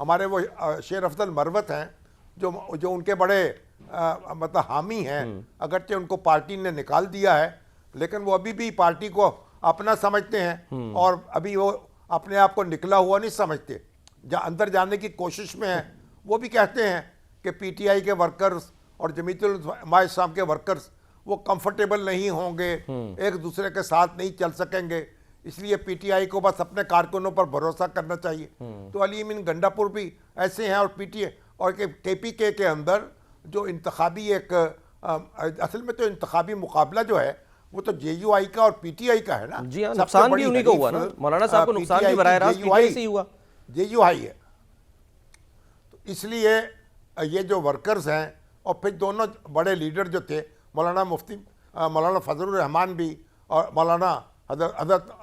हमारे वो शेर अफजल मरवत हैं जो उनके बड़े मतलब हामी हैं, अगरचे उनको पार्टी ने निकाल दिया है लेकिन वो अभी भी पार्टी को अपना समझते हैं और अभी वो अपने आप को निकला हुआ नहीं समझते, अंदर जाने की कोशिश में है। वो भी कहते हैं कि पीटीआई के वर्कर्स और जमीयतुल उलमा इस्लाम के वर्कर्स वो कंफर्टेबल नहीं होंगे, एक दूसरे के साथ नहीं चल सकेंगे, इसलिए पीटीआई को बस अपने कारकुनों पर भरोसा करना चाहिए। तो अली अमीन गंडापुर भी ऐसे हैं और पीटीआई और केपीके के अंदर जो इंतखाबी एक असल में तो इंतखाबी मुकाबला जो है वो तो जेयूआई का और पीटीआई का है ना। जी हाँ, नुकसान भी उन्हीं को हुआ ना, मौलाना साहब को नुकसान भी बराह रास्त पीटीआई से ही हुआ, जेयूआई है। तो इसलिए ये जो वर्कर्स हैं और फिर दोनों बड़े लीडर जो थे मौलाना फजलुर रहमान भी और मौलाना हजरत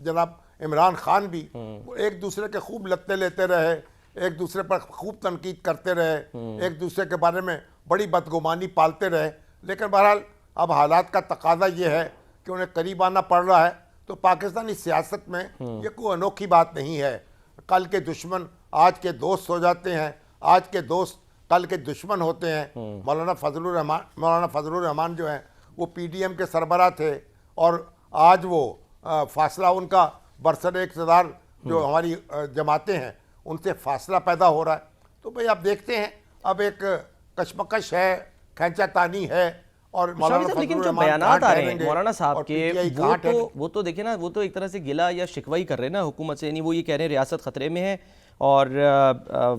जनाब इमरान खान भी, वो एक दूसरे के खूब लत्ते लेते रहे, एक दूसरे पर खूब तनकीद करते रहे, एक दूसरे के बारे में बड़ी बदगुमानी पालते रहे। लेकिन बहरहाल अब हालात का तकाजा ये है कि उन्हें करीब आना पड़ रहा है। तो पाकिस्तानी सियासत में ये कोई अनोखी बात नहीं है। कल के दुश्मन आज के दोस्त हो जाते हैं, आज के दोस्त कल के दुश्मन होते हैं। मौलाना फजलुर रहमान जो हैं वो पीडीएम के सरबराह थे और आज वो फासला उनका बरसर इक़्तिदार जो हमारी जमातें हैं उनसे फासला पैदा हो रहा है। तो भाई आप देखते हैं अब एक कशमकश है, खींचातानी है। और लेकिन जो बयानात आ रहे हैं मौलाना साहब के वो तो देखिए ना, वो तो एक तरह से गिला या शिकवा ही कर रहे हैं ना हुकूमत से, यानी वो ये कह रहे हैं रियासत ख़तरे में है और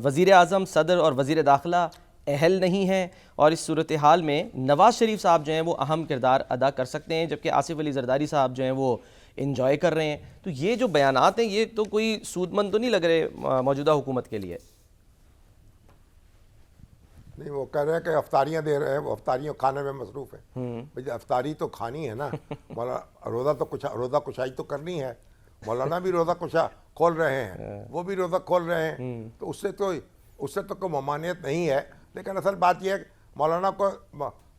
वज़ीर आज़म, सदर और वज़ीर दाखिला अहल नहीं है और इस सूरत हाल में नवाज़ शरीफ साहब जो हैं वो अहम किरदार अदा कर सकते हैं, जबकि आसिफ अली ज़रदारी साहब जो हैं वो इंजॉय कर रहे हैं। तो ये जो बयानात हैं ये तो कोई सूदमंद तो नहीं लग रहे मौजूदा हुकूमत के लिए? नहीं, वो कह रहे हैं कि अफ्तारियाँ दे रहे हैं, वो अफ्तारियों खाने में मसरूफ़ है। भाई अफ्तारी तो खानी है ना, रोज़ा कुशाई तो करनी है। मौलाना भी रोज़ा कुशा खोल रहे हैं, वो भी रोज़ा खोल रहे हैं, तो उससे तो कोई ममानियत नहीं है। लेकिन असल बात यह है कि मौलाना को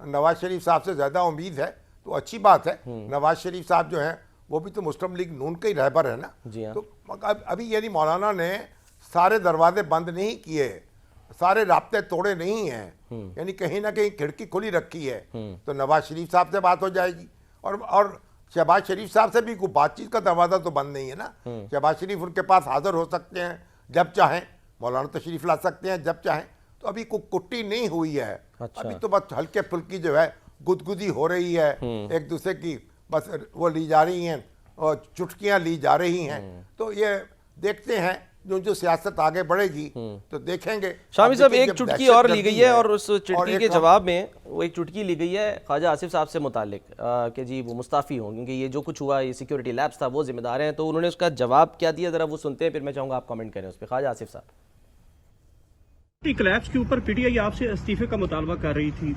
नवाज़ शरीफ साहब से ज़्यादा उम्मीद है, तो अच्छी बात है। नवाज़ शरीफ साहब जो हैं वो भी तो मुस्लिम लीग नून के ही रहबर है ना। तो अभी यानी मौलाना ने सारे दरवाजे बंद नहीं किए, सारे राब्ते तोड़े नहीं हैं, यानी कहीं ना कहीं खिड़की खुली रखी है। तो नवाज शरीफ साहब से बात हो जाएगी और शहबाज शरीफ साहब से भी कोई बातचीत का दरवाज़ा तो बंद नहीं है ना। शहबाज शरीफ उनके पास हाजिर हो सकते हैं जब चाहें, मौलाना तशरीफ ला सकते हैं जब चाहें। तो अभी कोई कुट्टी नहीं हुई है। अच्छा। अभी तो बस हल्के फुल्की जो है गुदगुदी हो रही है, एक दूसरे की बस वो ली जा रही हैं और चुटकियाँ ली जा रही हैं। तो ये देखते हैं जो सियासत आगे बढ़ेगी तो देखेंगे। शामी साहब एक चुटकी और ली गई है और उस चुटकी के जवाब में वो एक चुटकी ली गई है ख्वाजा आसिफ साहब से मुतालिक कि जी वो मुस्ताफ़ी हों क्योंकि ये जो कुछ हुआ ये सिक्योरिटी लैब्स था वो जिम्मेदार हैं। तो उन्होंने उसका जवाब क्या दिया ज़रा वो सुनते हैं, फिर मैं चाहूँगा आप कमेंट करें उस पर। ख्वाजा आसिफ साहब, कोलैप्स के ऊपर पीटीआई आपसे इस्तीफे का मुतालबा कर रही थी,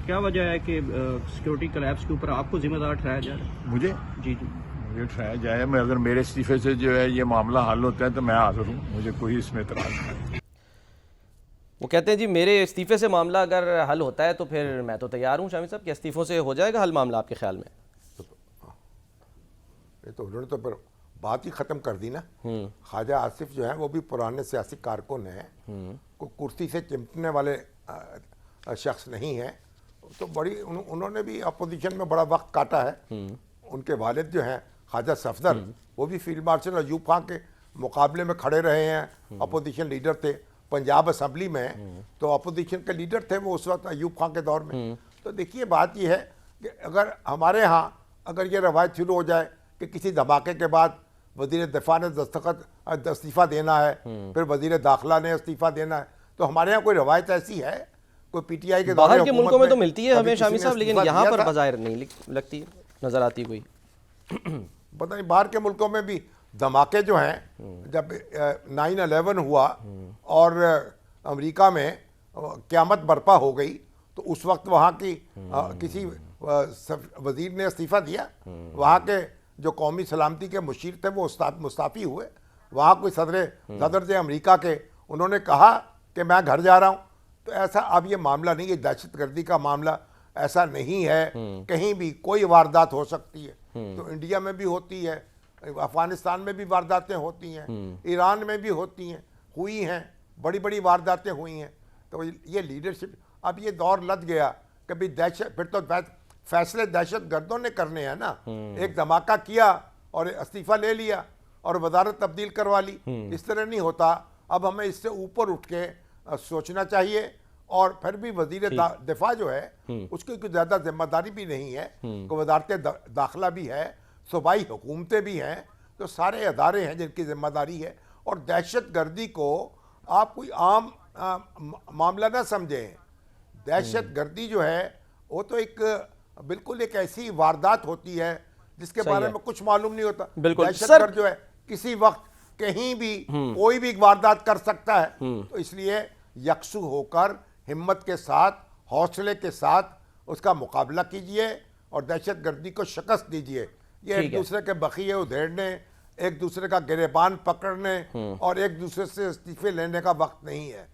क्या वजह है कि सिक्योरिटी कोलैप्स के ऊपर आपको जिम्मेदार ठहराया जा रहा है? मुझे जी ठहराया जाए, मैं अगर मेरे इस्तीफे से जो है ये मामला हल होता है तो मैं हाजिर हूँ, मुझे कोई इसमें इतराज़ नहीं। वो कहते हैं जी मेरे इस्तीफे से मामला अगर हल होता है तो फिर मैं तो तैयार हूँ। शामी साहब के इस्तीफों से हो जाएगा हल मामला आपके ख्याल में? ये तो उन्होंने तो पर बात ही ख़त्म कर दी ना। ख्वाजा आसिफ जो है वो भी पुराने सियासी कारकुन हैं, को कुर्सी से चिमटने वाले शख्स नहीं हैं। तो बड़ी उन्होंने भी अपोजिशन में बड़ा वक्त काटा है। उनके वालिद जो हैं ख्वाजा सफदर वो भी फील्ड मार्शल अयूब खां के मुकाबले में खड़े रहे हैं, अपोजिशन लीडर थे पंजाब असम्बली में। तो अपोजिशन के लीडर थे वो उस वक्त अयूब खां के दौर में। तो देखिए बात यह है कि अगर हमारे यहाँ अगर ये रवायत शुरू हो जाए कि किसी धमाके के बाद वज़ीर दिफा ने इस्तीफ़ा देना है, फिर वज़ीर दाखिला ने इस्तीफ़ा देना है, तो हमारे यहाँ कोई रवायत ऐसी है? कोई पीटीआई के बाहर के मुल्कों में तो मिलती है हमें शामी साहब, लेकिन यहाँ पर बाज़ाहिर नहीं लगती, नज़र आती कोई। पता नहीं बाहर के मुल्कों में भी धमाके जो हैं, जब 9/11 हुआ और अमेरिका में क़यामत बर्पा हो गई तो उस वक्त वहाँ की किसी वज़ीर ने इस्तीफ़ा दिया। वहाँ के जो कौमी सलामती के मुशीर थे वो मुस्ताफ़ी हुए। वहाँ कोई सदर थे अमेरिका के, उन्होंने कहा कि मैं घर जा रहा हूँ। तो ऐसा अब ये मामला नहीं है, दहशतगर्दी का मामला ऐसा नहीं है। कहीं भी कोई वारदात हो सकती है, तो इंडिया में भी होती है, अफगानिस्तान में भी वारदातें होती हैं, ईरान में भी होती हैं, हुई हैं, बड़ी बड़ी वारदातें हुई हैं। तो ये लीडरशिप, अब ये दौर लग गया, कभी दहशत, फिर तो फैसले दहशत गर्दों ने करने हैं ना। एक धमाका किया और इस्तीफा ले लिया और वजारत तब्दील करवा ली, इस तरह नहीं होता। अब हमें इससे ऊपर उठ के सोचना चाहिए। और फिर भी वजीर दिफा जो है उसकी कोई ज़्यादा जिम्मेदारी भी नहीं है, कोई वजारत दाखिला भी है, सूबाई हुकूमतें भी हैं, तो सारे अदारे हैं जिनकी जिम्मेदारी है। और दहशत गर्दी को आप कोई आम मामला ना समझें। दहशत गर्दी जो है वो तो एक बिल्कुल एक ऐसी वारदात होती है जिसके बारे में कुछ मालूम नहीं होता। दहशत गर्द जो है किसी वक्त कहीं भी कोई भी वारदात कर सकता है। तो इसलिए यकसू होकर हिम्मत के साथ, हौसले के साथ उसका मुकाबला कीजिए और दहशत गर्दी को शिकस्त दीजिए। ये एक दूसरे के बखिए उधेड़ने, एक दूसरे का गिरेबान पकड़ने और एक दूसरे से इस्तीफे लेने का वक्त नहीं है।